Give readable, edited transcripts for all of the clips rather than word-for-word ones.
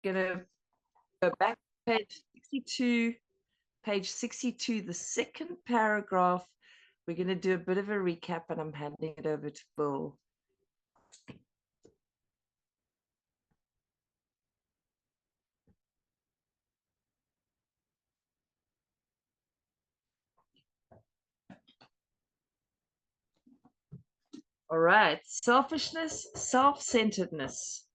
gonna go back page 62, page 62, the second paragraph. We're gonna do a bit of a recap, and I'm handing it over to Bill. All right, selfishness, self-centeredness.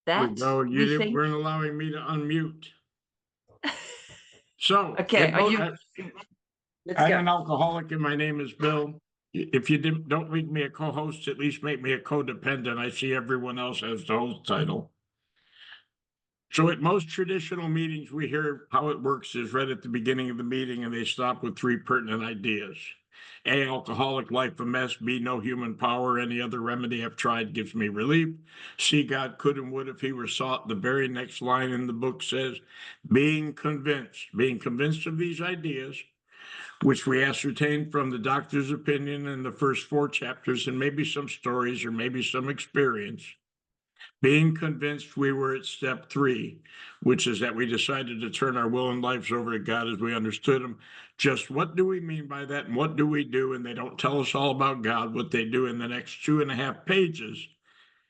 That we think. weren't allowing me to unmute. So, Okay, are you? Let's I'm go. an alcoholic and my name is Bill. If you don't make me a co-host, at least make me a codependent. I see everyone else has the host title. So at most traditional meetings, we hear how it works is right at the beginning of the meeting, and they stop with three pertinent ideas. A, alcoholic life a mess. B, no human power. Any other remedy I've tried gives me relief. C, God could and would if he were sought. The very next line in the book says, being convinced of these ideas, which we ascertained from the doctor's opinion in the first 4 chapters, and maybe some stories or maybe some experience. Being convinced, we were at step 3, which is that we decided to turn our will and lives over to God as we understood him. Just what do we mean by that, and what do we do? And they don't tell us all about God. What they do in the next 2.5 pages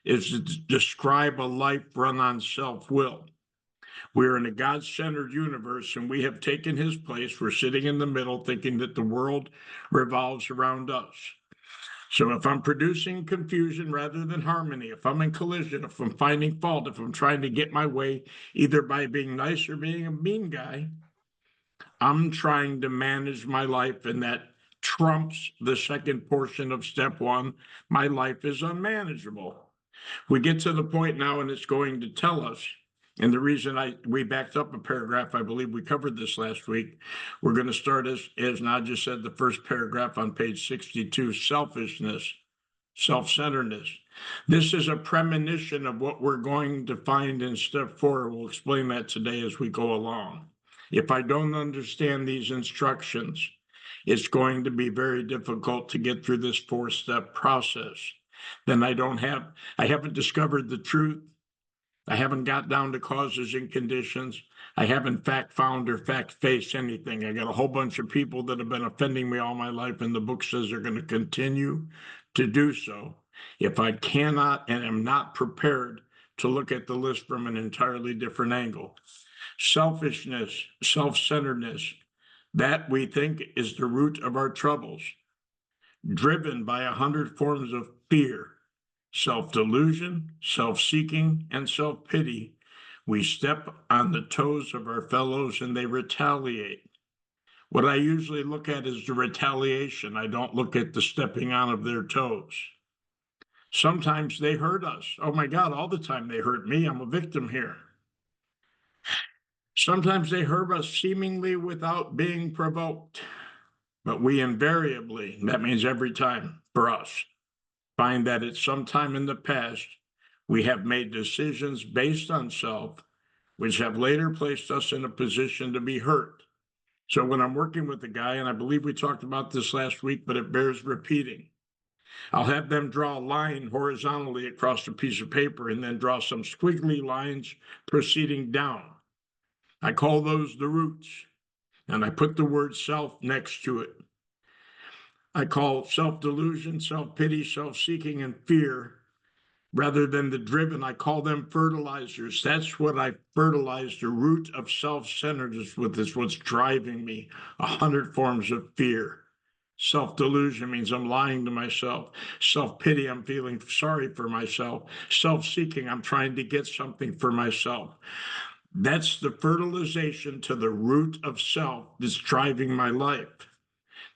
is to describe a life run on self-will. We're in a God-centered universe, and we have taken his place. We're sitting in the middle, thinking that the world revolves around us. So if I'm producing confusion rather than harmony, if I'm in collision, if I'm finding fault, if I'm trying to get my way, either by being nice or being a mean guy, I'm trying to manage my life, and that trumps the second portion of step 1. My life is unmanageable. We get to the point now, and it's going to tell us. And the reason we backed up a paragraph, I believe we covered this last week. We're going to start as Nadja said, the first paragraph on page 62, selfishness, self-centeredness. This is a premonition of what we're going to find in step 4. We'll explain that today as we go along. If I don't understand these instructions, it's going to be very difficult to get through this 4-step process. Then I haven't discovered the truth. I haven't got down to causes and conditions. I haven't fact found or fact faced anything. I got a whole bunch of people that have been offending me all my life, and the book says they're going to continue to do so if I cannot and am not prepared to look at the list from an entirely different angle. Selfishness, self-centeredness, that we think is the root of our troubles, driven by 100 forms of fear, self-delusion, self-seeking, and self-pity. We step on the toes of our fellows and they retaliate. What I usually look at is the retaliation. I don't look at the stepping on of their toes. Sometimes they hurt us. Oh my God, all the time they hurt me. I'm a victim here. Sometimes they hurt us seemingly without being provoked. But we invariably, that means every time for us, find that at some time in the past, we have made decisions based on self, which have later placed us in a position to be hurt. So when I'm working with a guy, and I believe we talked about this last week, but it bears repeating, I'll have them draw a line horizontally across a piece of paper and then draw some squiggly lines proceeding down. I call those the roots, and I put the word self next to it. I call self-delusion, self-pity, self-seeking, and fear. Rather than the driven, I call them fertilizers. That's what I fertilize the root of self-centeredness with, is what's driving me. 100 forms of fear. Self-delusion means I'm lying to myself. Self-pity, I'm feeling sorry for myself. Self-seeking, I'm trying to get something for myself. That's the fertilization to the root of self that's driving my life.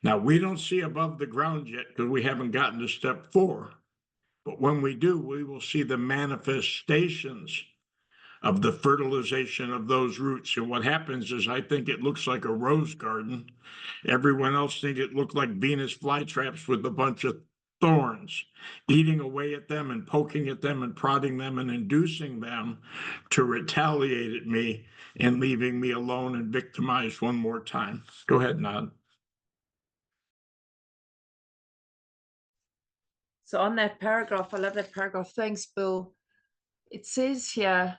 Now, we don't see above the ground yet because we haven't gotten to step 4. But when we do, we will see the manifestations of the fertilization of those roots. And what happens is, I think it looks like a rose garden. Everyone else think it looked like Venus flytraps with a bunch of thorns, eating away at them and poking at them and prodding them and inducing them to retaliate at me and leaving me alone and victimized one more time. Go ahead, Nad. So on that paragraph, I love that paragraph. Thanks, Bill. It says here,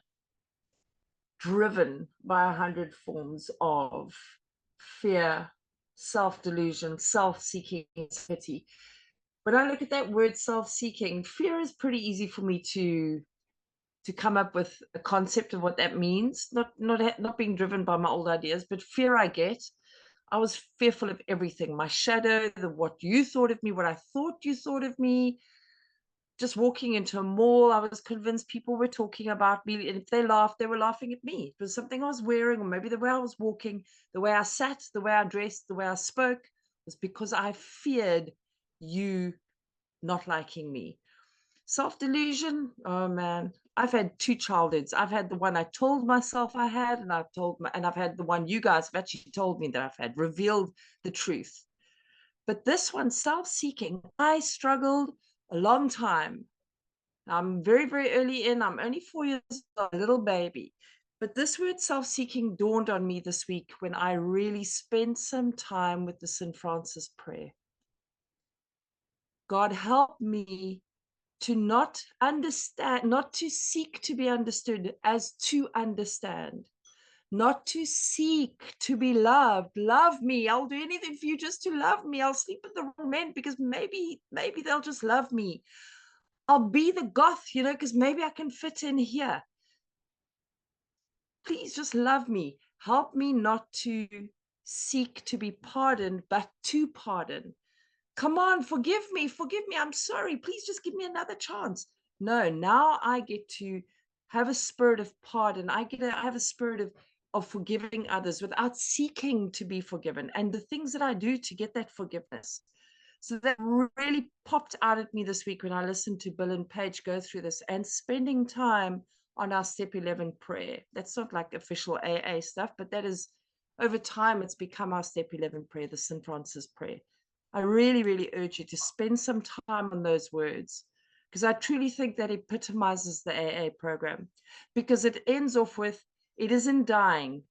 driven by 100 forms of fear, self-delusion, self-seeking, pity. When I look at that word self-seeking, fear is pretty easy for me to come up with a concept of what that means. Not being driven by my old ideas, but fear I get. I was fearful of everything. My shadow, what you thought of me, what I thought you thought of me. Just walking into a mall, I was convinced people were talking about me, and if they laughed, they were laughing at me. It was something I was wearing, or maybe the way I was walking, the way I sat, the way I dressed, the way I spoke, was because I feared you not liking me. Self-delusion, oh man, I've had two childhoods. I've had the one I told myself I had, and I've had the one you guys have actually told me that I've had, revealed the truth. But this one, self-seeking, I struggled a long time. I'm very, very early in. I'm only 4 years old, a little baby. But this word self-seeking dawned on me this week when I really spent some time with the St. Francis prayer. God, help me to not understand, not to seek to be understood as to understand, not to seek to be loved. Love me. I'll do anything for you just to love me. I'll sleep with the wrong men because maybe they'll just love me. I'll be the goth, because maybe I can fit in here. Please just love me. Help me not to seek to be pardoned, but to pardon. Come on, forgive me. I'm sorry. Please just give me another chance. No, now I get to have a spirit of pardon. I have a spirit of forgiving others without seeking to be forgiven, and the things that I do to get that forgiveness. So that really popped out at me this week when I listened to Bill and Paige go through this, and spending time on our Step 11 prayer. That's not like official AA stuff, but that is, over time, it's become our Step 11 prayer, the St. Francis prayer. I really, really urge you to spend some time on those words, because I truly think that epitomizes the AA program, because it ends off with, it is in dying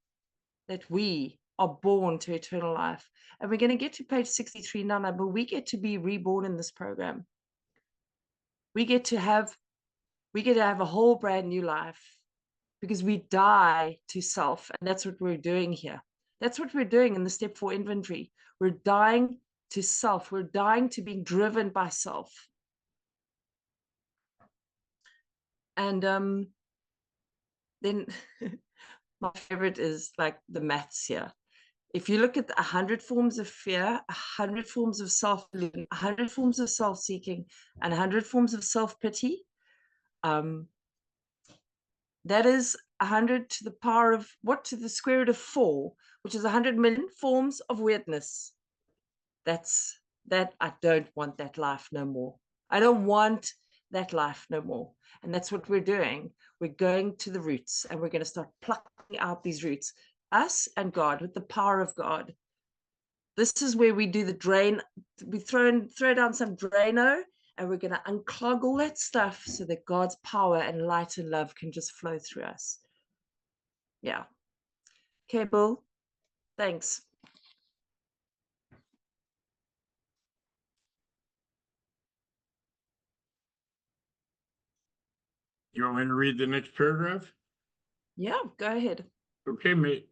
that we are born to eternal life. And we're going to get to page 63 now, but we get to be reborn in this program. We get to have a whole brand new life, because we die to self. And that's what we're doing here. That's what we're doing in the Step 4 inventory. We're dying to self. We're dying to being driven by self. And then my favorite is like the maths here. If you look at 100 forms of fear, 100 forms of self-delusion, 100 forms of self-seeking, and 100 forms of self-pity, that is 100 to the power of what? To the square root of 4, which is 100 million forms of weirdness. I don't want that life no more. I don't want that life no more. And that's what we're doing. We're going to the roots, and we're going to start plucking out these roots, us and God, with the power of God. This is where we do the drain. We throw down some Drano, and we're going to unclog all that stuff so that God's power and light and love can just flow through us. Yeah. Okay, Bill. Thanks. You want me to read the next paragraph? Yeah, go ahead. Okay, mate.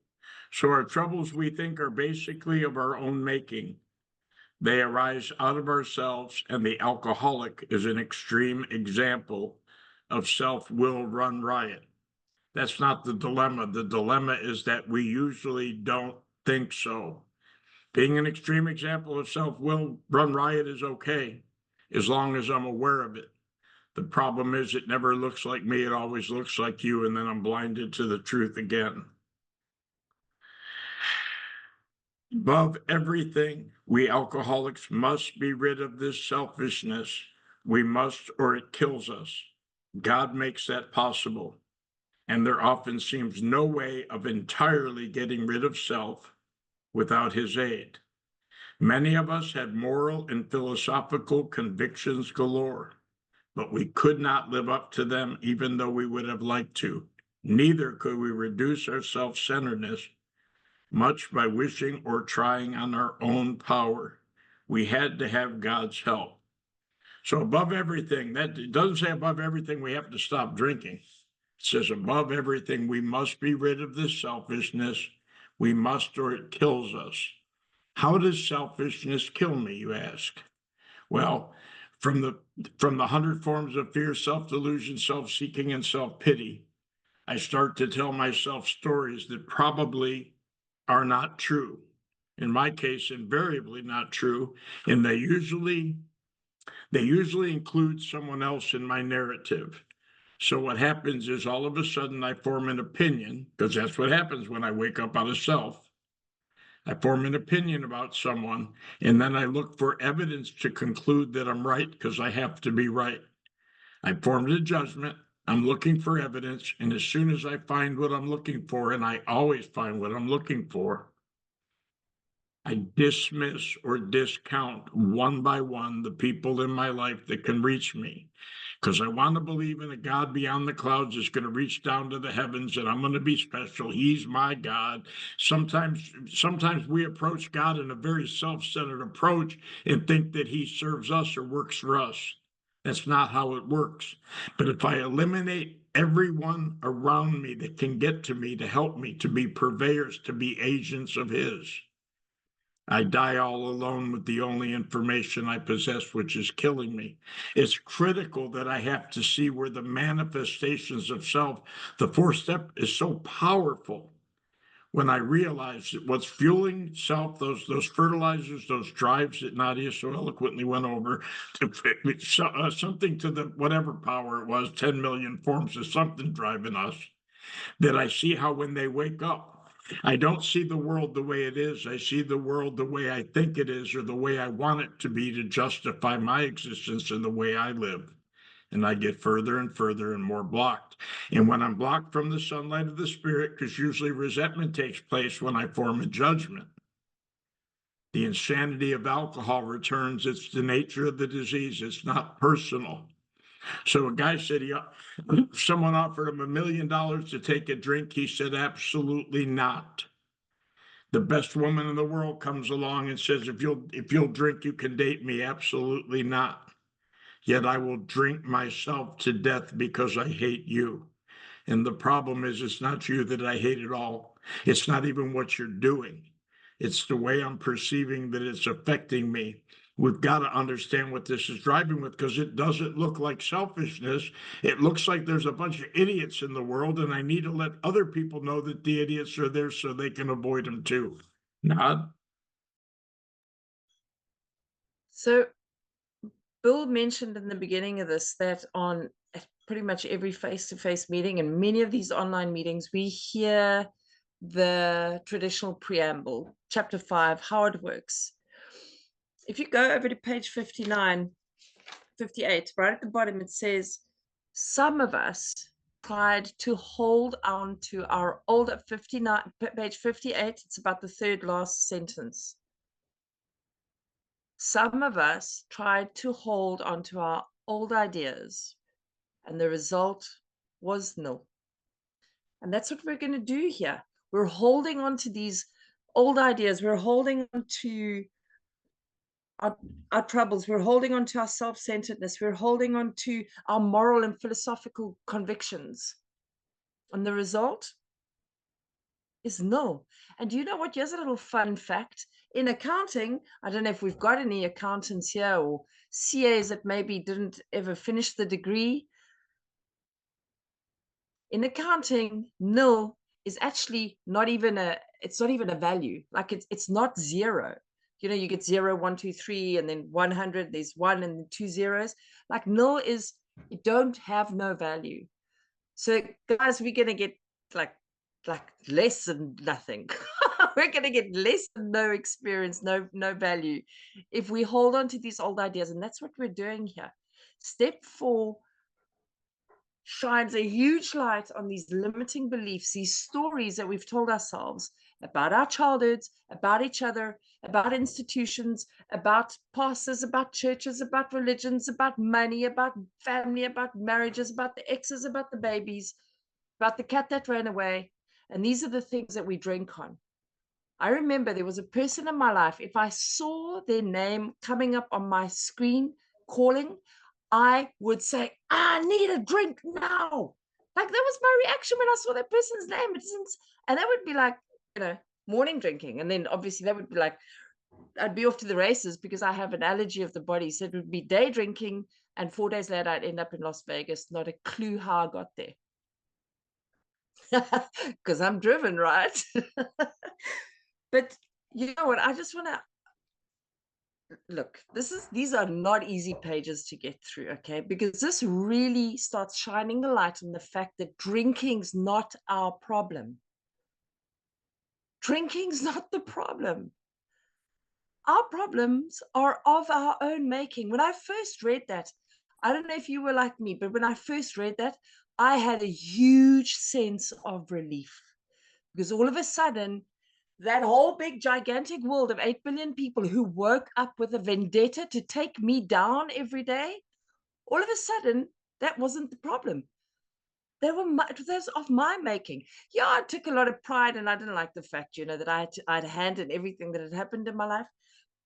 So our troubles, we think, are basically of our own making. They arise out of ourselves, and the alcoholic is an extreme example of self-will run riot. That's not the dilemma. The dilemma is that we usually don't think so. Being an extreme example of self-will run riot is okay, as long as I'm aware of it. The problem is it never looks like me, it always looks like you, and then I'm blinded to the truth again. Above everything, we alcoholics must be rid of this selfishness. We must, or it kills us. God makes that possible. And there often seems no way of entirely getting rid of self without his aid. Many of us had moral and philosophical convictions galore, but we could not live up to them even though we would have liked to. Neither could we reduce our self-centeredness much by wishing or trying on our own power. We had to have God's help. So above everything, that it doesn't say above everything we have to stop drinking. It says, above everything, we must be rid of this selfishness. We must, or it kills us. How does selfishness kill me, you ask? Well, from the 100 forms of fear, self-delusion, self-seeking, and self-pity, I start to tell myself stories that probably are not true. In my case, invariably not true, and they usually include someone else in my narrative. So what happens is all of a sudden I form an opinion, because that's what happens when I wake up out of self. I form an opinion about someone, and then I look for evidence to conclude that I'm right because I have to be right. I formed a judgment. I'm looking for evidence. And as soon as I find what I'm looking for, and I always find what I'm looking for, I dismiss or discount one by one the people in my life that can reach me. Because I want to believe in a God beyond the clouds that's going to reach down to the heavens and I'm going to be special. He's my God. Sometimes we approach God in a very self-centered approach and think that he serves us or works for us. That's not how it works. But if I eliminate everyone around me that can get to me to help me to be purveyors, to be agents of his, I die all alone with the only information I possess, which is killing me. It's critical that I have to see where the manifestations of self, the fourth step is so powerful when I realize that what's fueling self, those fertilizers, those drives that Nadia so eloquently went over, something to the whatever power it was, 10 million forms of something driving us, that I see how when they wake up, I don't see the world the way it is. I see the world the way I think it is or the way I want it to be to justify my existence and the way I live. And I get further and further and more blocked. And when I'm blocked from the sunlight of the spirit, because usually resentment takes place when I form a judgment, the insanity of alcohol returns. It's the nature of the disease. It's not personal. So a guy said someone offered him $1 million to take a drink. He said, absolutely not. The best woman in the world comes along and says, if you'll drink, you can date me. Absolutely not. Yet I will drink myself to death because I hate you. And the problem is, it's not you that I hate at all. It's not even what you're doing. It's the way I'm perceiving that it's affecting me. We've got to understand what this is driving with, because it doesn't look like selfishness. It looks like there's a bunch of idiots in the world, and I need to let other people know that the idiots are there so they can avoid them too. Not. So Bill mentioned in the beginning of this that on pretty much every face-to-face meeting and many of these online meetings, we hear the traditional preamble, chapter 5, how it works. If you go over to page 59, 58, right at the bottom, it says, some of us tried to hold on to our older 59, page 58, it's about the third last sentence. Some of us tried to hold on to our old ideas, and the result was nil. And that's what we're going to do here. We're holding on to these old ideas. We're holding on to our troubles. We're holding on to our self-centeredness. We're holding on to our moral and philosophical convictions. And the result is nil. And do you know what? Here's a little fun fact. In accounting, I don't know if we've got any accountants here or CAs that maybe didn't ever finish the degree. In accounting, nil is actually not even a value. Like it's not zero. You know, you get 0, 1, 2, 3, and then 100, there's 1 and 2 zeros. Like nil is, you don't have no value. So guys, we're going to get like less than nothing. We're going to get less than no experience, no value if we hold on to these old ideas. And that's what we're doing here. Step 4 shines a huge light on these limiting beliefs, these stories that we've told ourselves about our childhoods, about each other, about institutions, about pastors, about churches, about religions, about money, about family, about marriages, about the exes, about the babies, about the cat that ran away. And these are the things that we drink on. I remember there was a person in my life, if I saw their name coming up on my screen calling, I would say, I need a drink now. Like, that was my reaction when I saw that person's name. It isn't, and that would be like, morning drinking. And then obviously that would be like, I'd be off to the races because I have an allergy of the body. So it would be day drinking, and 4 days later I'd end up in Las Vegas. Not a clue how I got there. Because I'm driven, right? But you know what? I just want to look, these are not easy pages to get through, okay? Because this really starts shining the light on the fact that drinking's not our problem. Drinking's not the problem. Our problems are of our own making. When I first read that, I don't know if you were like me, but when I first read that, I had a huge sense of relief, because all of a sudden, that whole big gigantic world of 8 billion people who woke up with a vendetta to take me down every day, all of a sudden, that wasn't the problem. Those of my making. Yeah, I took a lot of pride, and I didn't like the fact, that I had a hand in everything that had happened in my life.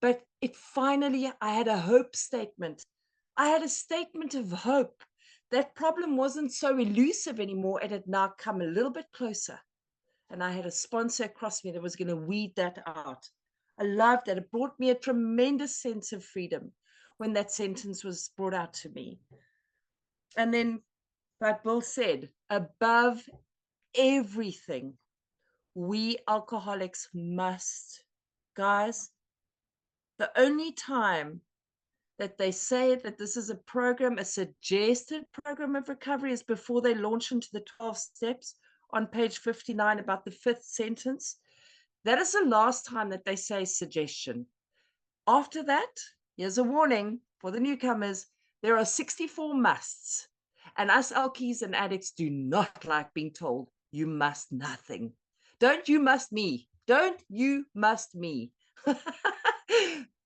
But I had a hope statement. I had a statement of hope. That problem wasn't so elusive anymore. It had now come a little bit closer. And I had a sponsor across me that was going to weed that out. I loved that. It brought me a tremendous sense of freedom when that sentence was brought out to me. And then, like Bill said, above everything, we alcoholics must, guys, the only time that they say that this is a suggested program of recovery, is before they launch into the 12 steps on page 59 about the 5th sentence. That is the last time that they say suggestion. After that, here's a warning for the newcomers. There are 64 musts. And us alkies and addicts do not like being told, you must nothing. Don't you must me. Don't you must me.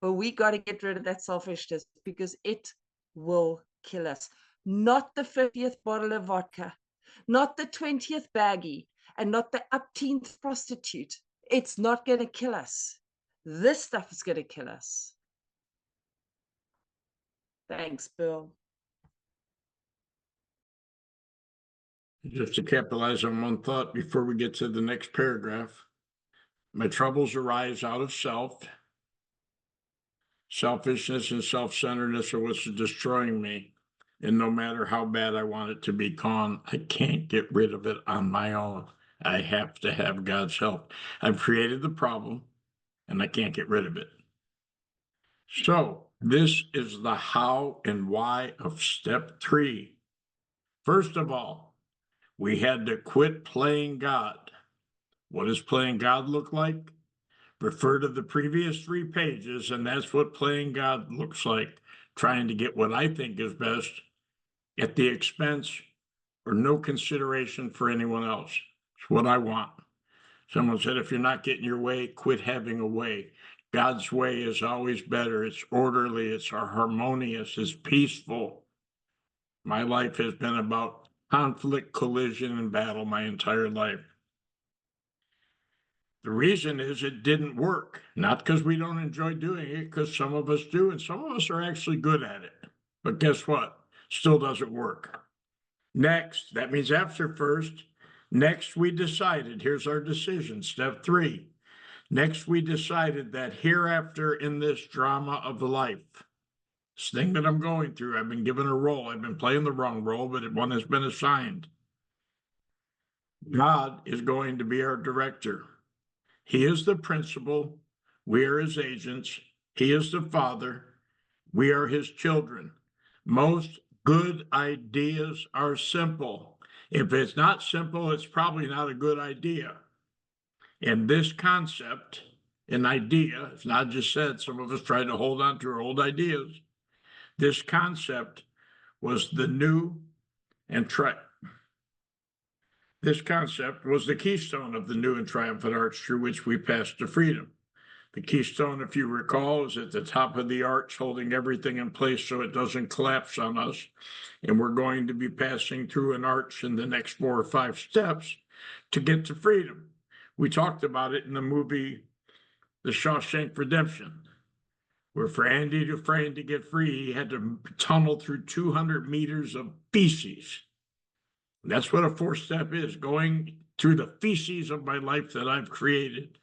But we got to get rid of that selfishness, because it will kill us. Not the 50th bottle of vodka, not the 20th baggie, and not the upteenth prostitute. It's not going to kill us. This stuff is going to kill us. Thanks, Bill. Just to capitalize on one thought before we get to the next paragraph. My troubles arise out of self. Selfishness and self-centeredness are what's destroying me. And no matter how bad I want it to be gone, I can't get rid of it on my own. I have to have God's help. I've created the problem, and I can't get rid of it. So this is the how and why of step 3. First of all, we had to quit playing God. What does playing God look like? Refer to the previous 3 pages, and that's what playing God looks like. Trying to get what I think is best at the expense or no consideration for anyone else. It's what I want. Someone said, if you're not getting your way, quit having a way. God's way is always better. It's orderly, it's harmonious, it's peaceful. My life has been about conflict, collision, and battle my entire life. The reason is it didn't work, not because we don't enjoy doing it, because some of us do, and some of us are actually good at it. But guess what? Still doesn't work. Next, that means after first. Next, we decided, here's our decision, step 3. Next, we decided that hereafter in this drama of life, this thing that I'm going through, I've been given a role. I've been playing the wrong role, but one has been assigned. God is going to be our director. He is the principal. We are his agents. He is the father. We are his children. Most good ideas are simple. If it's not simple, it's probably not a good idea. And this concept, an idea, it's not just said, some of us try to hold on to our old ideas. This concept was the new and this concept was the keystone of the new and triumphant arch through which we passed to freedom. The keystone, if you recall, is at the top of the arch, holding everything in place so it doesn't collapse on us. And we're going to be passing through an arch in the next 4 or 5 steps to get to freedom. We talked about it in the movie, The Shawshank Redemption, where for Andy Dufresne to get free, he had to tunnel through 200 meters of feces. That's what a 4-step is, going through the feces of my life that I've created,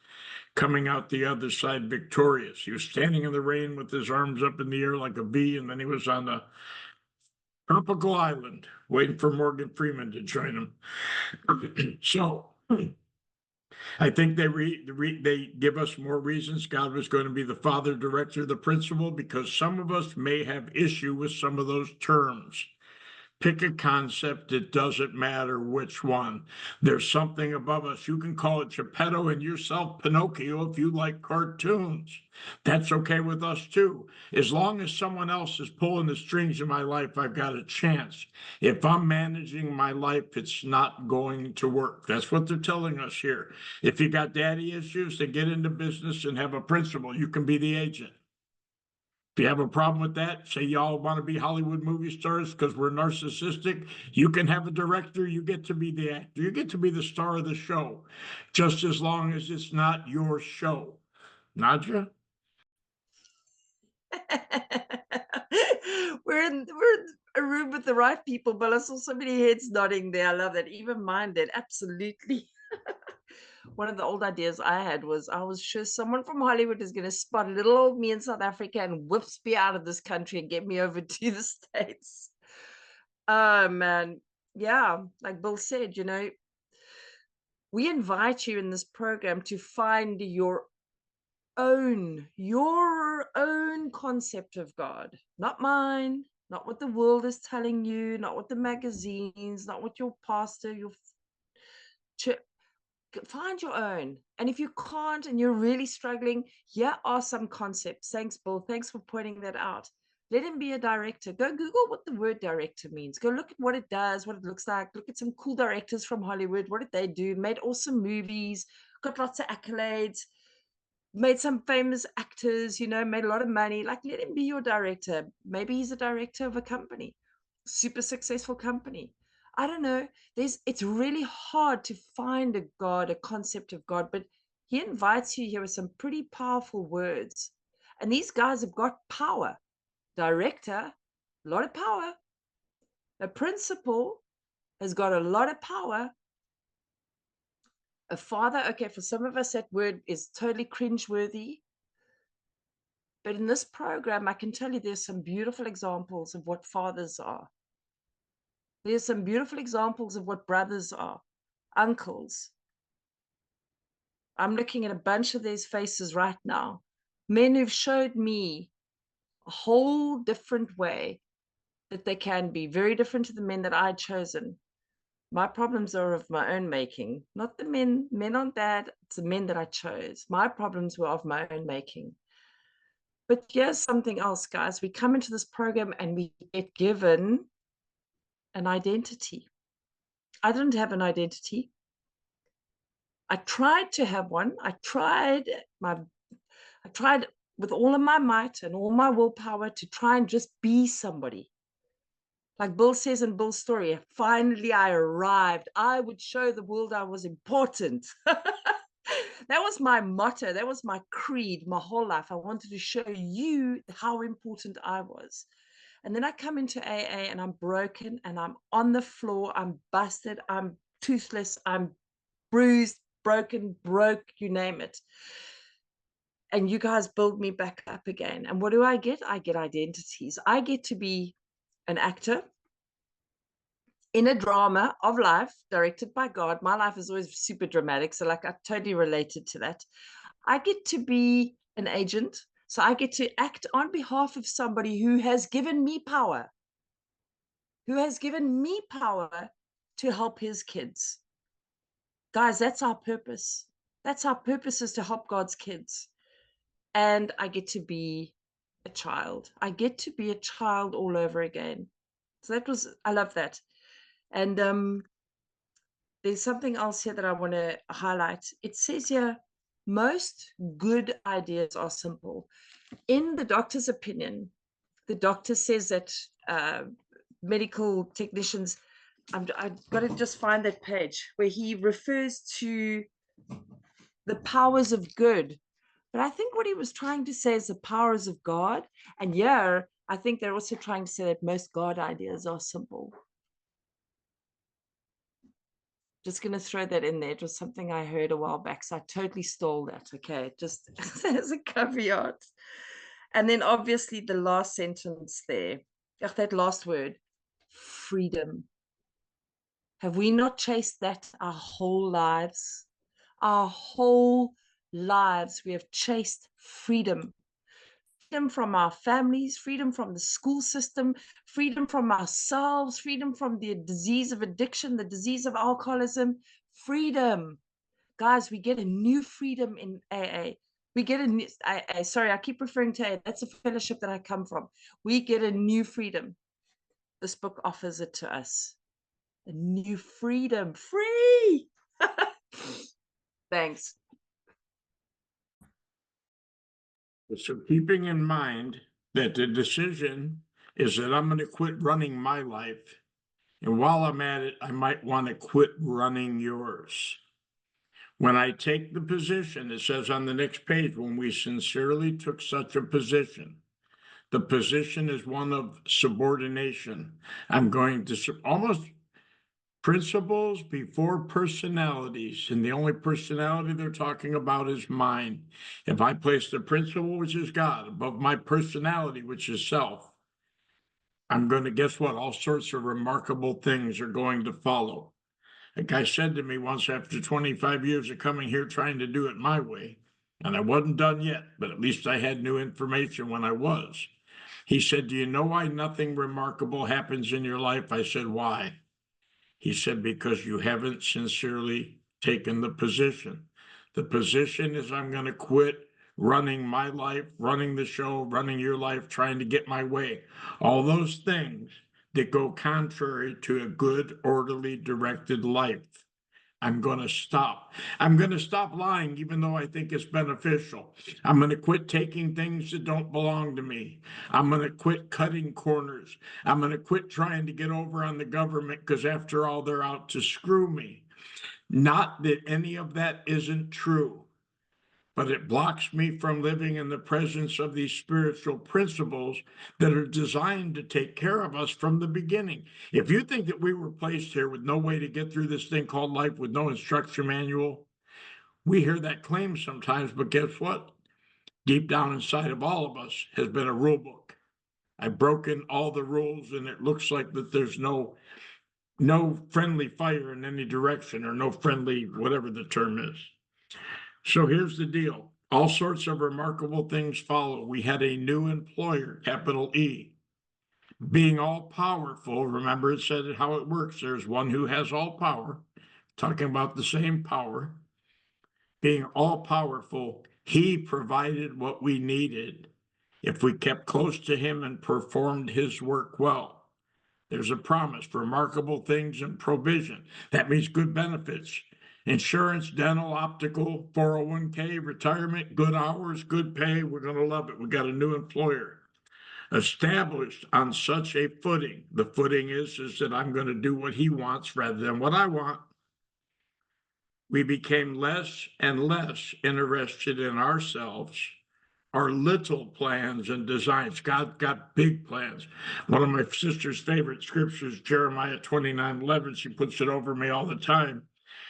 coming out the other side victorious. He was standing in the rain with his arms up in the air like a V, and then he was on the tropical island waiting for Morgan Freeman to join him. So I think they give us more reasons God was going to be the father, director, the principal, because some of us may have issue with some of those terms. Pick a concept, it doesn't matter which one. There's something above us. You can call it Geppetto and yourself Pinocchio if you like cartoons. That's okay with us too. As long as someone else is pulling the strings in my life, I've got a chance. If I'm managing my life, it's not going to work. That's what they're telling us here. If you got daddy issues, then get into business and have a principal. You can be the agent. If you have a problem with that, say y'all want to be Hollywood movie stars because we're narcissistic, you can have a director, you get to be the actor, you get to be the star of the show, just as long as it's not your show. Nadja? We're in a room with the right people, but I saw so many heads nodding there. I love that. Even mine did. Absolutely. One of the old ideas I had was I was sure someone from Hollywood is going to spot little old me in South Africa and whips me out of this country and get me over to the States. Oh man. Yeah, like Bill said, we invite you in this program to find your own concept of God, not mine, not what the world is telling you, not what the magazines, not what your pastor, your church. Find your own. And if you can't and you're really struggling, here are some concepts. Thanks, Bill. Thanks for pointing that out. Let him be a director. Go Google what the word director means. Go look at what it does, what it looks like. Look at some cool directors from Hollywood. What did they do? Made awesome movies, got lots of accolades, made some famous actors, made a lot of money. Like, let him be your director. Maybe he's a director of a company, super successful company. I don't know. It's really hard to find a God, a concept of God, but he invites you here with some pretty powerful words. And these guys have got power. Director, a lot of power. A principal has got a lot of power. A father, okay, for some of us, that word is totally cringeworthy. But in this program, I can tell you there's some beautiful examples of what fathers are. There's some beautiful examples of what brothers are, uncles. I'm looking at a bunch of these faces right now. Men who've showed me a whole different way that they can be, very different to the men that I'd chosen. My problems are of my own making, not the men. Men aren't bad. It's the men that I chose. My problems were of my own making. But here's something else, guys. We come into this program and we get given an identity. I didn't have an identity. I tried to have one. I tried with all of my might and all my willpower to try and just be somebody. Like Bill says in Bill's story, finally I arrived. I would show the world I was important. That was my motto. That was my creed my whole life. I wanted to show you how important I was. And then I come into AA and I'm broken and I'm on the floor. I'm busted. I'm toothless. I'm bruised, broken, broke, you name it. And you guys build me back up again. And what do I get? I get identities. I get to be an actor in a drama of life directed by God. My life is always super dramatic. So, like, I totally related to that. I get to be an agent. So, I get to act on behalf of somebody who has given me power, to help his kids. Guys, that's our purpose. That's our purpose, is to help God's kids. And I get to be a child. I get to be a child all over again. So I love that. And there's something else here that I want to highlight. It says here, most good ideas are simple. In the doctor's opinion, the doctor says that medical technicians, I've got to just find that page where he refers to the powers of good. But I think what he was trying to say is the powers of God. And yeah, I think they're also trying to say that most God ideas are simple. Just going to throw that in there. It was something I heard a while back, so I totally stole that. Okay, just as a caveat. And then obviously the last sentence there, that last word, freedom. Have we not chased that our whole lives? Our whole lives, we have chased freedom. Freedom from our families, freedom from the school system, freedom from ourselves, freedom from the disease of addiction, the disease of alcoholism, freedom. Guys, we get a new freedom in AA. We get a new, sorry, I keep referring to AA. That's a fellowship that I come from. We get a new freedom. This book offers it to us. A new freedom. Free! Thanks. So keeping in mind that the decision is that I'm going to quit running my life. And while I'm at it, I might want to quit running yours. When I take the position, it says on the next page, when we sincerely took such a position, the position is one of subordination. I'm going to almost principles before personalities, and the only personality they're talking about is mine. If I place the principle, which is God, above my personality, which is self, I'm going to, guess what? All sorts of remarkable things are going to follow. A guy said to me once, after 25 years of coming here trying to do it my way, and I wasn't done yet, but at least I had new information when I was. He said, "Do you know why nothing remarkable happens in your life?" I said, "Why?" He said, "Because you haven't sincerely taken the position. The position is, I'm going to quit running my life, running the show, running your life, trying to get my way. All those things that go contrary to a good, orderly, directed life. I'm going to stop. I'm going to stop lying, even though I think it's beneficial. I'm going to quit taking things that don't belong to me. I'm going to quit cutting corners. I'm going to quit trying to get over on the government because, after all, they're out to screw me. Not that any of that isn't true, but it blocks me from living in the presence of these spiritual principles that are designed to take care of us from the beginning. If you think that we were placed here with no way to get through this thing called life, with no instruction manual, we hear that claim sometimes, but guess what? Deep down inside of all of us has been a rule book. I've broken all the rules, and it looks like that there's no friendly fire in any direction, or no friendly, whatever the term is. So here's the deal. All sorts of remarkable things follow. We had a new employer, capital E, being all powerful. Remember, it said how it works. There's one who has all power, talking about the same power. Being all powerful, he provided what we needed if we kept close to him and performed his work well. There's a promise for remarkable things and provision. That means good benefits. Insurance, dental, optical, 401k, retirement, good hours, good pay. We're going to love it. We got a new employer established on such a footing. The footing is that I'm going to do what he wants rather than what I want. We became less and less interested in ourselves, our little plans and designs. God's got big plans. One of my sister's favorite scriptures, Jeremiah 29:11, she puts it over me all the time.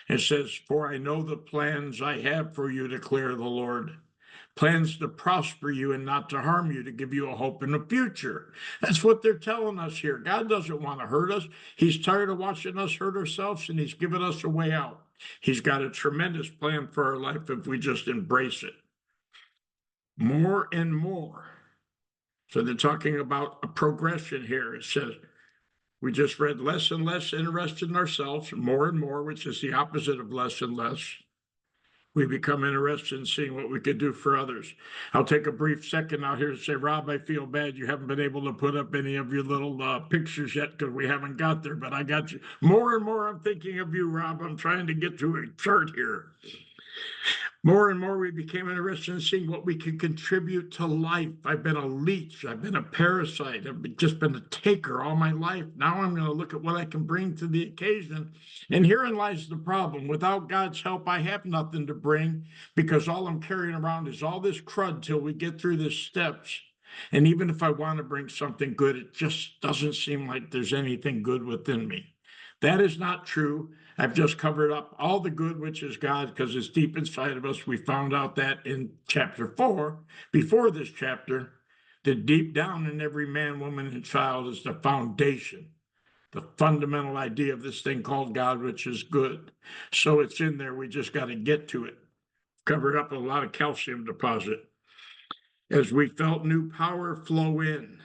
It says, "For I know the plans I have for you, declare the Lord. Plans to prosper you and not to harm you, to give you a hope in the future." That's what they're telling us here. God doesn't want to hurt us. He's tired of watching us hurt ourselves, and he's given us a way out. He's got a tremendous plan for our life if we just embrace it. More and more. So they're talking about a progression here. It says, we just read less and less interested in ourselves, more and more, which is the opposite of less and less. We become interested in seeing what we could do for others. I'll take a brief second out here to say, Rob, I feel bad you haven't been able to put up any of your little pictures yet because we haven't got there, but I got you. More and more I'm thinking of you, Rob. I'm trying to get to a chart here. More and more we became interested in seeing what we can contribute to life. I've been a leech. I've been a parasite. I've just been a taker all my life. Now I'm going to look at what I can bring to the occasion. And herein lies the problem. Without God's help, I have nothing to bring, because all I'm carrying around is all this crud till we get through the steps. And even if I want to bring something good, it just doesn't seem like there's anything good within me. That is not true. I've just covered up all the good, which is God, because it's deep inside of us. We found out that in chapter 4, before this chapter, that deep down in every man, woman, and child is the foundation, the fundamental idea of this thing called God, which is good. So it's in there. We just got to get to it. Covered up a lot of calcium deposit. As we felt new power flow in.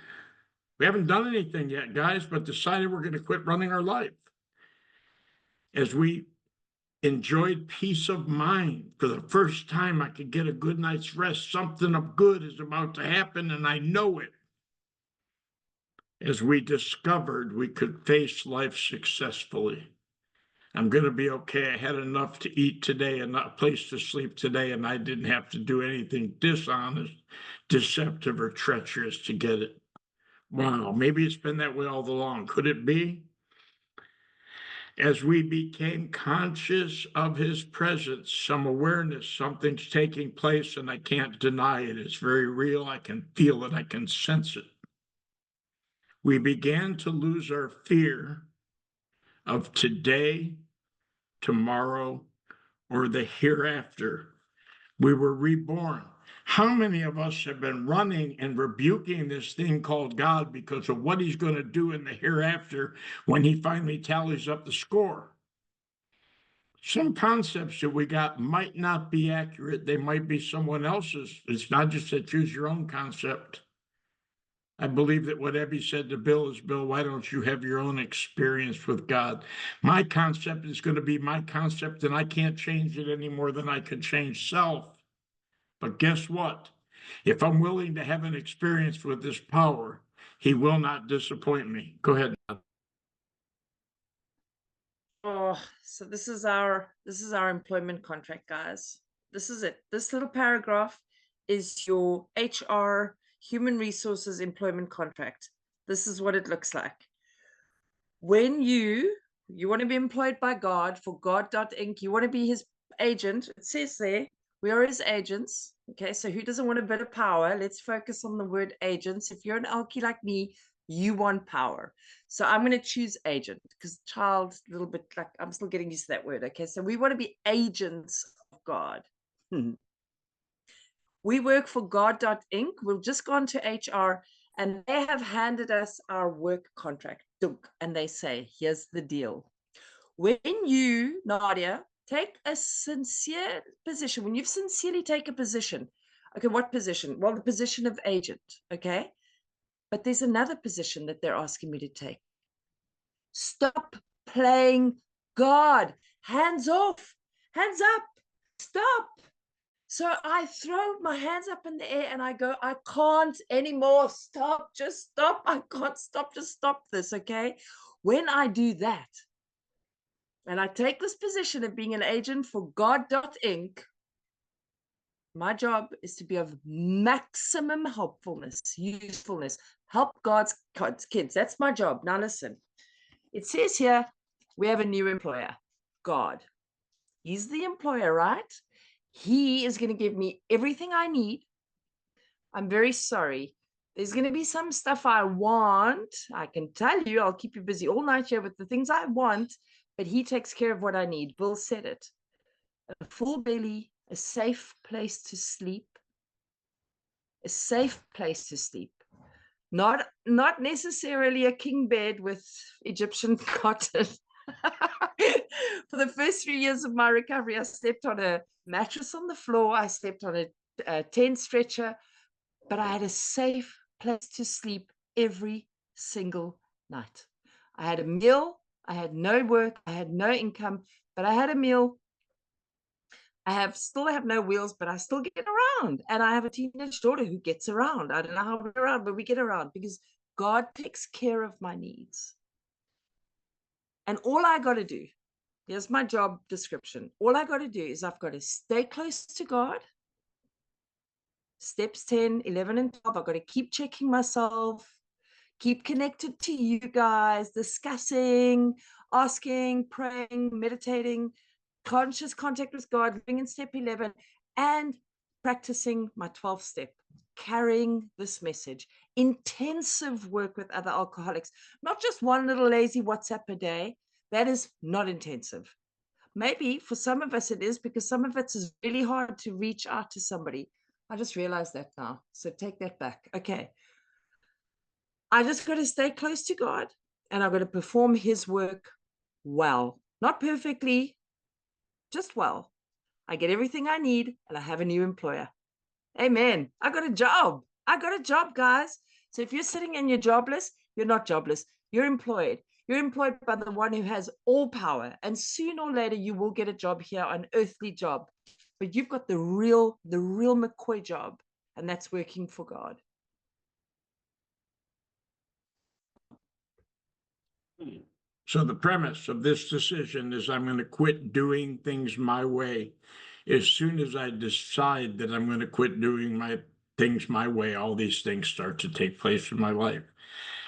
We haven't done anything yet, guys, but decided we're going to quit running our life. As we enjoyed peace of mind for the first time, I could get a good night's rest. Something of good is about to happen, and I know it. As we discovered we could face life successfully. I'm going to be okay. I had enough to eat today and a place to sleep today, and I didn't have to do anything dishonest, deceptive, or treacherous to get it. Wow, maybe it's been that way all along. Could it be? As we became conscious of his presence, some awareness, something's taking place, and I can't deny it. It's very real. I can feel it. I can sense it. We began to lose our fear of today, tomorrow, or the hereafter. We were reborn. How many of us have been running and rebuking this thing called God because of what he's going to do in the hereafter when he finally tallies up the score? Some concepts that we got might not be accurate. They might be someone else's. It's not just a choose your own concept. I believe that what Ebby said to Bill is, Bill, why don't you have your own experience with God? My concept is going to be my concept, and I can't change it any more than I can change self. But guess what? If I'm willing to have an experience with this power, he will not disappoint me. Go ahead. Oh, so this is our employment contract, guys. This is it. This little paragraph is your HR human resources employment contract. This is what it looks like. When you want to be employed by God for God.Inc., you want to be his agent. It says there, we are his agents. Okay, so who doesn't want a bit of power? Let's focus on the word agents. If you're an alkie like me, you want power. So I'm going to choose agent because child, a little bit like I'm still getting used to that word. Okay, so we want to be agents of God. We work for God.Inc. We've just gone to HR and they have handed us our work contract. And they say, here's the deal. When you, Nadia, take a sincere position, when you sincerely take a position, okay, what position? Well, the position of agent, okay? But there's another position that they're asking me to take. Stop playing God. Hands off. Hands up. Stop. So I throw my hands up in the air and I go, I can't anymore. Stop. Just stop. I can't stop. Just stop this, okay? When I do that, and I take this position of being an agent for God.Inc., my job is to be of maximum helpfulness, usefulness, help God's kids. That's my job. Now listen, it says here, we have a new employer, God. He's the employer, right? He is going to give me everything I need. I'm very sorry. There's going to be some stuff I want. I can tell you, I'll keep you busy all night here with the things I want, but he takes care of what I need. Bill said it. A full belly, a safe place to sleep. A safe place to sleep. Not necessarily a king bed with Egyptian cotton. For the first 3 years of my recovery, I slept on a mattress on the floor. I slept on a tent stretcher, but I had a safe place to sleep every single night. I had a meal. I had no work. I had no income, but I had a meal. I still have no wheels, but I still get around. And I have a teenage daughter who gets around. I don't know how we get around, but we get around because God takes care of my needs. And all I got to do, here's my job description. All I got to do is I've got to stay close to God. Steps 10, 11, and 12. I've got to keep checking myself, keep connected to you guys, discussing, asking, praying, meditating, conscious contact with God, living in step 11, and practicing my 12th step, carrying this message, intensive work with other alcoholics, not just one little lazy WhatsApp a day. That is not intensive. Maybe for some of us it is, because some of it is really hard to reach out to somebody. I just realized that now. So take that back. Okay. I just got to stay close to God, and I've got to perform his work well. Not perfectly, just well. I get everything I need, and I have a new employer. Amen. I got a job. I got a job, guys. So if you're sitting and you're jobless, you're not jobless. You're employed. You're employed by the one who has all power. And sooner or later, you will get a job here, an earthly job. But you've got the real McCoy job, and that's working for God. So the premise of this decision is I'm going to quit doing things my way. As soon as I decide that I'm going to quit doing my things my way, all these things start to take place in my life.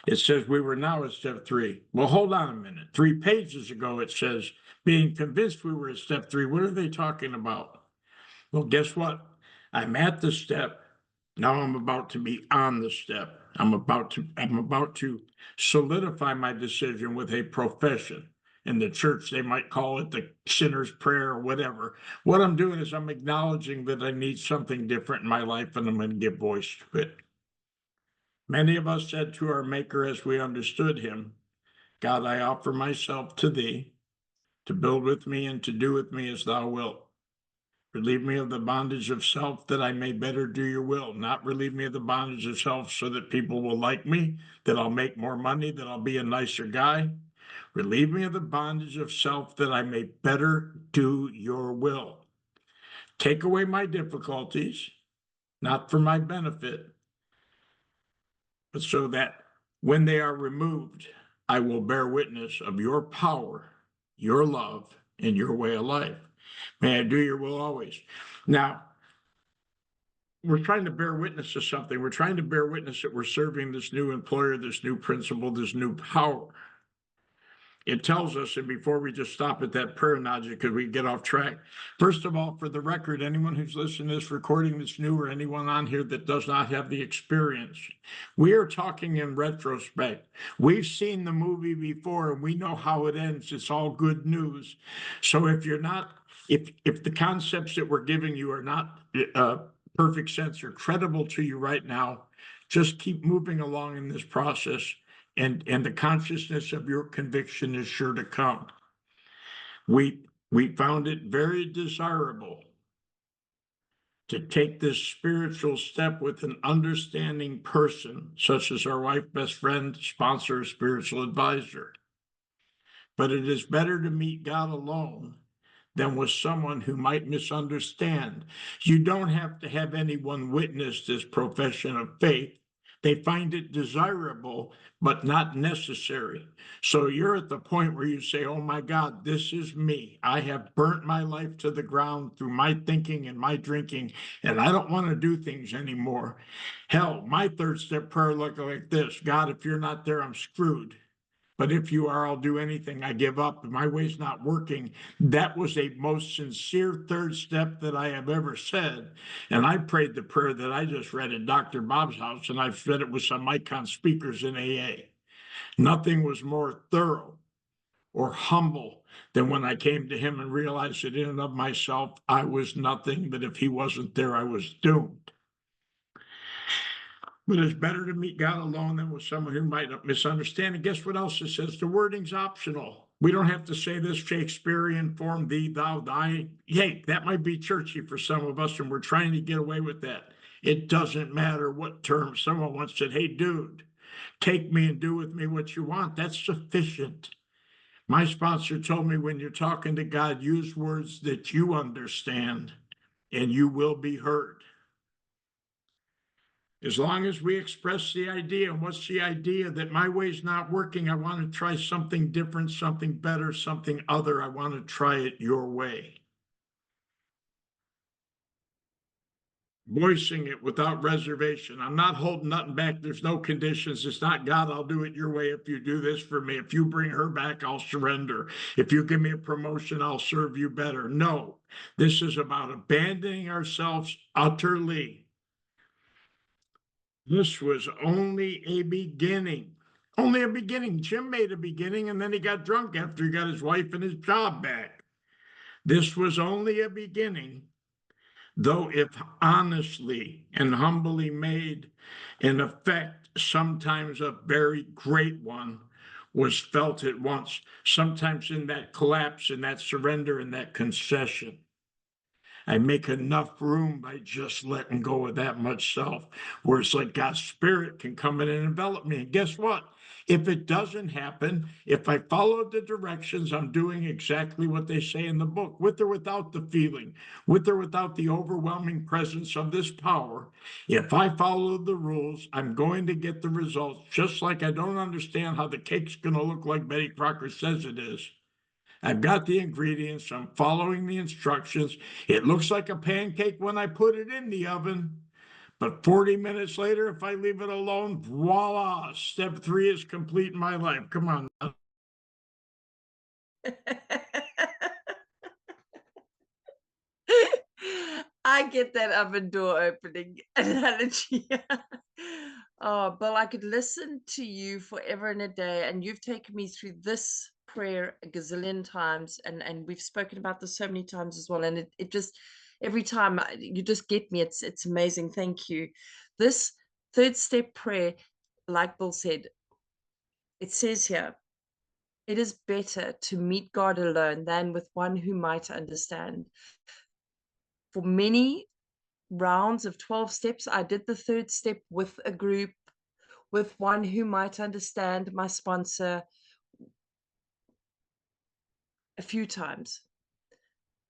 It says we were now at step 3. Well, hold on a minute. 3 pages ago, it says being convinced we were at step 3. What are they talking about? Well, guess what? I'm at the step. Now I'm about to be on the step. I'm about to solidify my decision with a profession. In the church, they might call it the sinner's prayer or whatever. What I'm doing is I'm acknowledging that I need something different in my life, and I'm going to give voice to it. Many of us said to our Maker as we understood him, God, I offer myself to thee to build with me and to do with me as thou wilt. Relieve me of the bondage of self that I may better do your will. Not relieve me of the bondage of self so that people will like me, that I'll make more money, that I'll be a nicer guy. Relieve me of the bondage of self that I may better do your will. Take away my difficulties, not for my benefit, but so that when they are removed, I will bear witness of your power, your love, and your way of life. May I do your will always. Now, we're trying to bear witness to something. We're trying to bear witness that we're serving this new employer, this new principle, this new power. It tells us, and before we just stop at that prayer, Nadia, because we get off track. First of all, for the record, anyone who's listening to this recording that's new, or anyone on here that does not have the experience, we are talking in retrospect. We've seen the movie before, and we know how it ends. It's all good news. So if you're not, if the concepts that we're giving you are not perfect sense or credible to you right now, just keep moving along in this process. And the consciousness of your conviction is sure to come. We found it very desirable to take this spiritual step with an understanding person, such as our wife, best friend, sponsor, spiritual advisor. But it is better to meet God alone than with someone who might misunderstand. You don't have to have anyone witness this profession of faith. They find it desirable, but not necessary. So you're at the point where you say, oh my God, this is me. I have burnt my life to the ground through my thinking and my drinking, and I don't want to do things anymore. Hell, my 3rd step prayer looked like this: God, if you're not there, I'm screwed. But if you are, I'll do anything. I give up. My way's not working. That was a most sincere 3rd step that I have ever said. And I prayed the prayer that I just read at Dr. Bob's house, and I've read it with some icon speakers in AA. Nothing was more thorough or humble than when I came to him and realized that in and of myself, I was nothing, that if he wasn't there, I was doomed. But it's better to meet God alone than with someone who might misunderstand. And guess what else it says? The wording's optional. We don't have to say this Shakespearean form, thee, thou, thy. Hey, that might be churchy for some of us, and we're trying to get away with that. It doesn't matter what term. Someone once said, hey, dude, take me and do with me what you want. That's sufficient. My sponsor told me, when you're talking to God, use words that you understand, and you will be heard. As long as we express the idea, and what's the idea? That my way's not working. I want to try something different, something better, something other. I want to try it your way. Voicing it without reservation. I'm not holding nothing back. There's no conditions. It's not, God, I'll do it your way if you do this for me. If you bring her back, I'll surrender. If you give me a promotion, I'll serve you better. No, this is about abandoning ourselves utterly. This was only a beginning. Only a beginning. Jim made a beginning, and then he got drunk after he got his wife and his job back. This was only a beginning, though if honestly and humbly made, in effect, sometimes a very great one was felt at once, sometimes in that collapse, in that surrender, in that concession. I make enough room by just letting go of that much self, where it's like God's spirit can come in and envelop me. And guess what? If it doesn't happen, if I follow the directions, I'm doing exactly what they say in the book, with or without the feeling, with or without the overwhelming presence of this power. If I follow the rules, I'm going to get the results, just like I don't understand how the cake's going to look like Betty Crocker says it is. I've got the ingredients. I'm following the instructions. It looks like a pancake when I put it in the oven, but 40 minutes later, if I leave it alone, voila, step 3 is complete in my life. Come on. I get that oven door opening analogy. Oh, Bill, I could listen to you forever and a day, and you've taken me through this prayer a gazillion times, and we've spoken about this so many times as well. And it just every time you just get me, it's amazing. Thank you. This third step prayer, like Bill said, it says here, it is better to meet God alone than with one who might understand. For many rounds of 12 steps, I did the third step with a group, with one who might understand, my sponsor, a few times.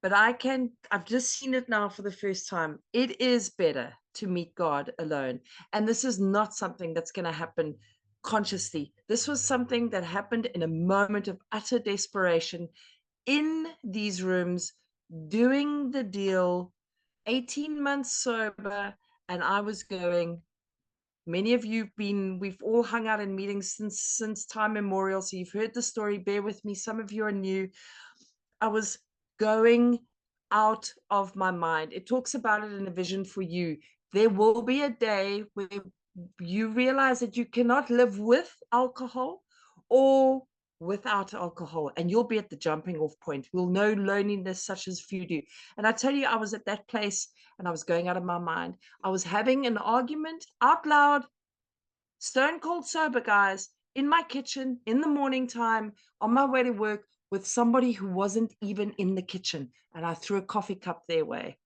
But I've just seen it now for the first time. It is better to meet God alone. And this is not something that's going to happen consciously. This was something that happened in a moment of utter desperation in these rooms, doing the deal, 18 months sober. And I was going, many of we've all hung out in meetings since time immemorial. So you've heard the story. Bear with me. Some of you are new. I was going out of my mind. It talks about it in A Vision for You. There will be a day where you realize that you cannot live with alcohol or without alcohol, and you'll be at the jumping off point. We'll know loneliness such as few do. And I tell you, I was at that place and I was going out of my mind. I was having an argument out loud, stone cold sober, guys, in my kitchen in the morning time on my way to work with somebody who wasn't even in the kitchen. And I threw a coffee cup their way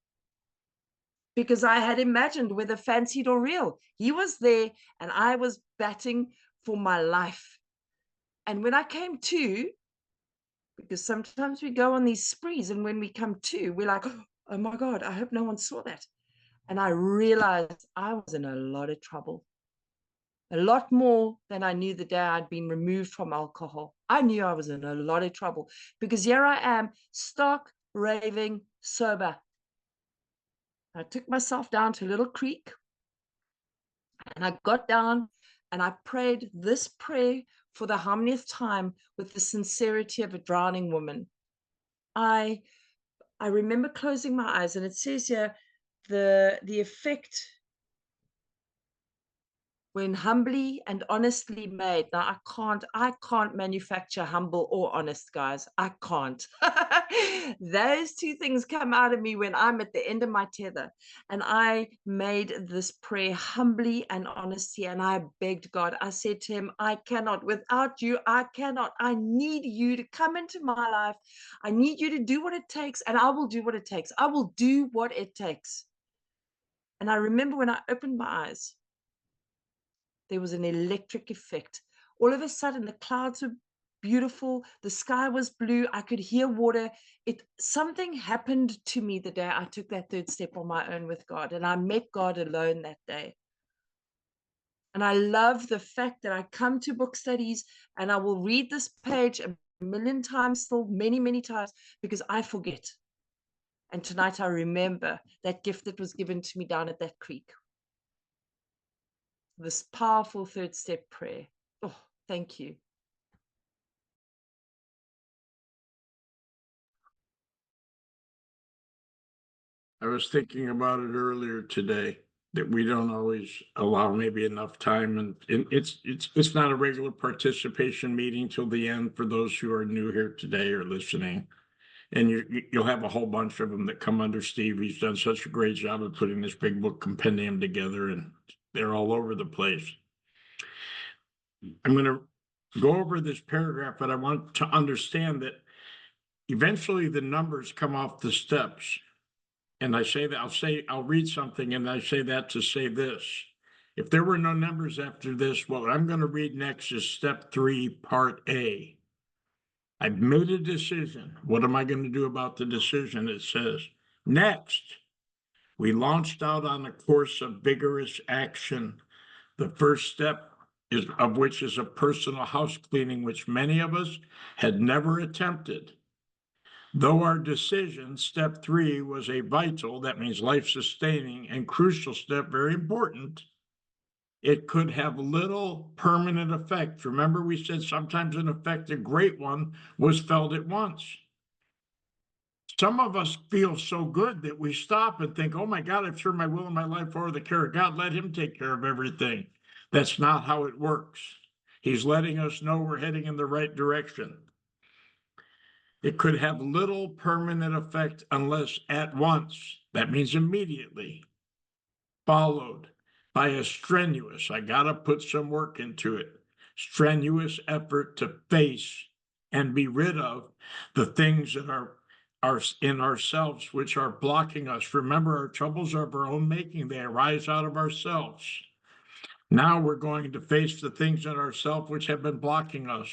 because I had imagined whether fancied or real. He was there and I was batting for my life. And when I came to, because sometimes we go on these sprees, and when we come to, we're like, oh my God, I hope no one saw that. And I realized I was in a lot of trouble. A lot more than I knew the day I'd been removed from alcohol. I knew I was in a lot of trouble because here I am, stark, raving, sober. I took myself down to a little creek and I got down and I prayed this prayer for the harmonious time with the sincerity of a drowning woman. I remember closing my eyes, and it says here, the effect when humbly and honestly made. Now I can't manufacture humble or honest, guys. I can't. Those two things come out of me when I'm at the end of my tether. And I made this prayer humbly and honestly, and I begged God. I said to him, I cannot, without you, I cannot. I need you to come into my life. I need you to do what it takes, and I will do what it takes. I will do what it takes. And I remember when I opened my eyes, there was an electric effect. All of a sudden, the clouds were beautiful. The sky was blue. I could hear water. Something happened to me the day I took that third step on my own with God, and I met God alone that day. And I love the fact that I come to book studies and I will read this page a million times still, many, many times, because I forget. And tonight I remember that gift that was given to me down at that creek. This powerful third step prayer. Oh, thank you. I was thinking about it earlier today, that we don't always allow maybe enough time, and it's not a regular participation meeting till the end for those who are new here today or listening. And you'll have a whole bunch of them that come under Steve. He's done such a great job of putting this big book compendium together, and they're all over the place. I'm going to go over this paragraph, but I want to understand that eventually the numbers come off the steps. And I say that I'll read something and I say that to say this. If there were no numbers after this, what I'm going to read next is step 3, part A. I've made a decision. What am I going to do about the decision? It says, next, we launched out on a course of vigorous action. The first step of which is a personal house cleaning, which many of us had never attempted. Though our decision, step 3, was a vital, that means life-sustaining and crucial step, very important, it could have little permanent effect. Remember, we said sometimes an effect, a great one, was felt at once. Some of us feel so good that we stop and think, oh my God, I've turned my will and my life over the care of God. Let him take care of everything. That's not how it works. He's letting us know we're heading in the right direction. It could have little permanent effect unless at once, that means immediately, followed by a strenuous, I got to put some work into it, strenuous effort to face and be rid of the things that are in ourselves which are blocking us. Remember, our troubles are of our own making, they arise out of ourselves. Now we're going to face the things in ourselves which have been blocking us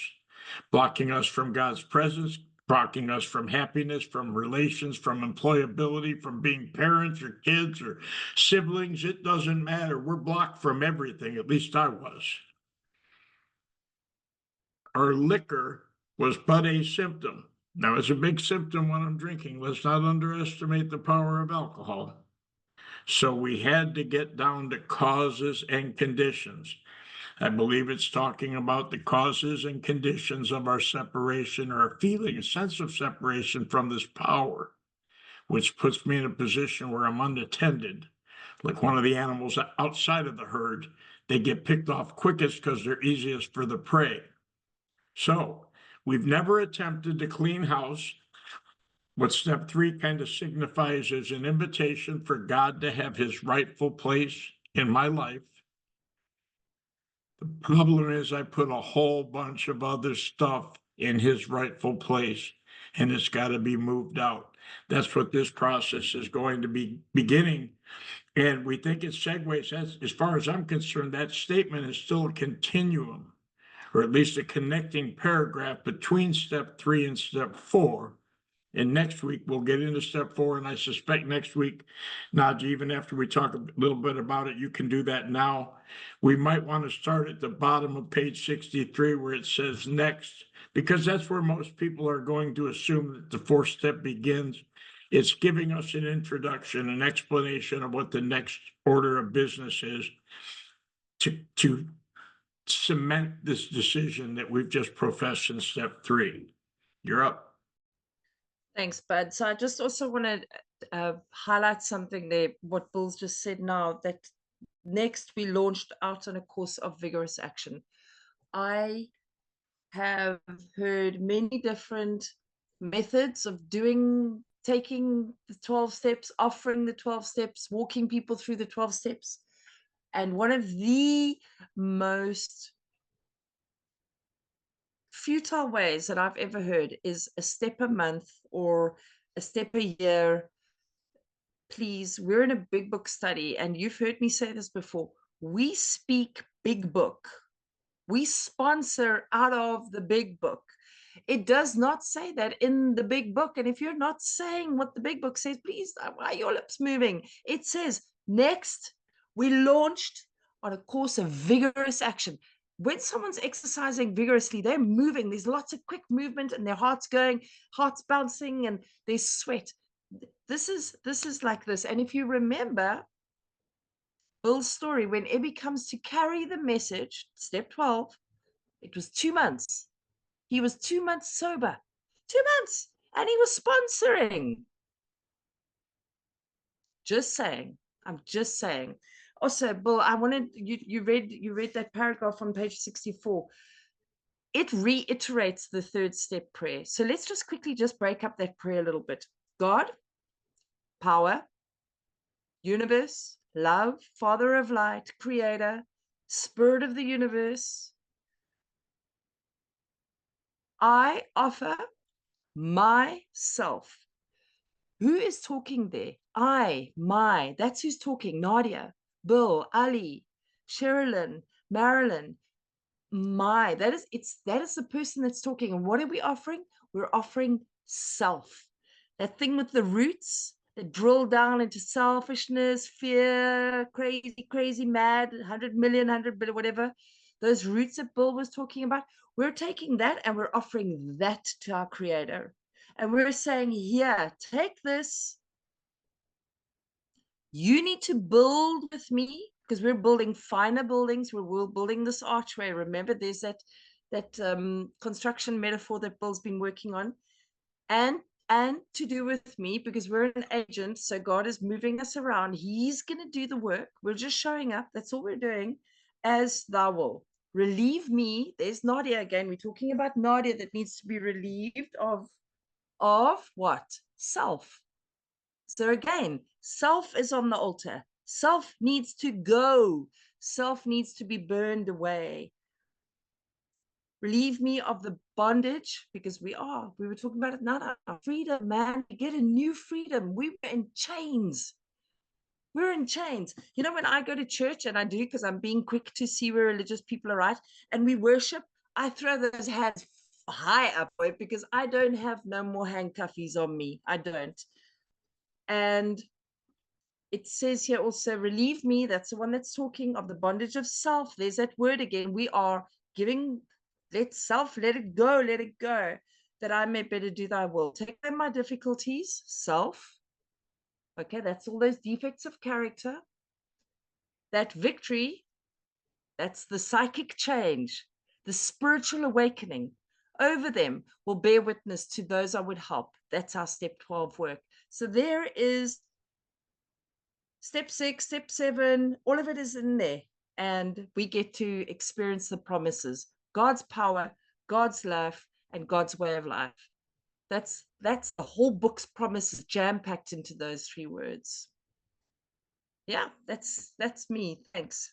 from God's presence, blocking us from happiness, from relations, from employability, from being parents or kids or siblings. It doesn't matter. We're blocked from everything. At least I was. Our liquor was but a symptom. Now, it's a big symptom when I'm drinking. Let's not underestimate the power of alcohol. So we had to get down to causes and conditions. I believe it's talking about the causes and conditions of our separation, or a feeling, a sense of separation from this power, which puts me in a position where I'm unattended, like one of the animals outside of the herd. They get picked off quickest because they're easiest for the prey. So we've never attempted to clean house. What step 3 kind of signifies is an invitation for God to have his rightful place in my life. The problem is I put a whole bunch of other stuff in his rightful place, and it's got to be moved out. That's what this process is going to be beginning. And we think it segues. As far as I'm concerned, that statement is still a continuum, or at least a connecting paragraph between step 3 and step 4. And next week, we'll get into step 4. And I suspect next week, Naji, even after we talk a little bit about it, you can do that now. We might want to start at the bottom of page 63 where it says next, because that's where most people are going to assume that the 4th step begins. It's giving us an introduction, an explanation of what the next order of business is to cement this decision that we've just professed in step 3. You're up. Thanks, Bud. So I just also want to highlight something there, what Bill's just said now, that next we launched out on a course of vigorous action. I have heard many different methods of taking the 12 steps, offering the 12 steps, walking people through the 12 steps. And one of the most futile ways that I've ever heard is a step a month or a step a year. Please, we're in a big book study, and you've heard me say this before. We speak big book. We sponsor out of the big book. It does not say that in the big book. And if you're not saying what the big book says, please, why are your lips moving? It says, next, we launched on a course of vigorous action. When someone's exercising vigorously, they're moving. There's lots of quick movement and their heart's going, heart's bouncing, and there's sweat. This is like this. And if you remember Bill's story, when Ebby comes to carry the message, step 12, it was 2 months. He was 2 months sober. 2 months. And he was sponsoring. Just saying. I'm just saying. Also, Bill, I wanted you read that paragraph on page 64. it reiterates the third step prayer. So let's just quickly just break up that prayer a little bit. God, power, universe, love, Father of light, creator, spirit of the universe, I offer myself. Who is talking there? I, my, that's who's talking. Nadia, Bill, Ali, Sherilyn, Marilyn, my, that is the person that's talking. And what are we offering? We're offering self. That thing with the roots that drill down into selfishness, fear, crazy, mad, 100 million, 100 billion, whatever. Those roots that Bill was talking about, we're taking that and we're offering that to our creator. And we're saying, here, take this. You need to build with me, because we're building finer buildings. We're building this archway. Remember, there's that construction metaphor that Bill's been working on, and to do with me, because we're an agent. So God is moving us around. He's going to do the work. We're just showing up. That's all we're doing. As thou will relieve me. There's Nadia again. We're talking about Nadia that needs to be relieved of what? Self. So again, self is on the altar. Self needs to go. Self needs to be burned away. Relieve me of the bondage, because we were talking about it now. Freedom, man. We get a new freedom. We were in chains. We're in chains. You know, when I go to church, and I do because I'm being quick to see where religious people are at, and we worship, I throw those hands high up, because I don't have no more handcuffies on me. I don't. And it says here also, relieve me. That's the one that's talking of the bondage of self. There's that word again. We are giving, let it go, that I may better do thy will. Take away my difficulties, self. Okay, that's all those defects of character. That victory, that's the psychic change, the spiritual awakening over them will bear witness to those I would help. That's our step 12 work. So there is step 6, step 7, all of it is in there. And we get to experience the promises, God's power, God's love, and God's way of life. That's the whole book's promises jam-packed into those 3 words. Yeah, that's me. Thanks.